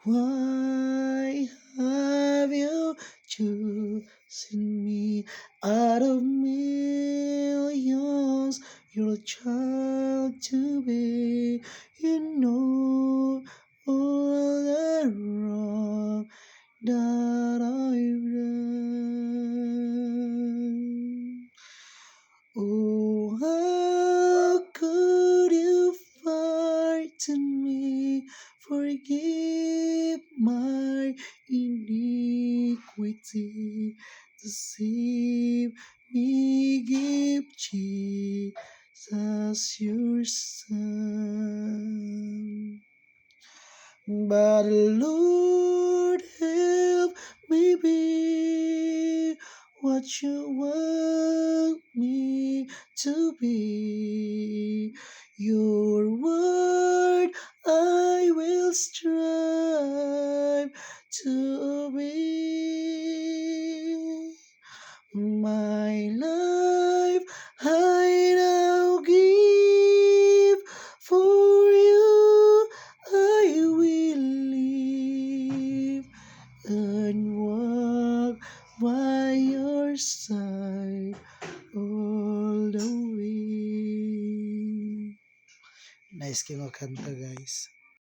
Why have you chosen me out of millions? You're a child to be. You know all the wrong that I've done. Oh, how could you frighten me? Forgive my iniquity to save me. Give Jesus your Son. But Lord, help me be what you want me to be. Your word I will strive to obey. My life I now give for you. I will live and walk by your side all the way. Nice kayo kanta guys.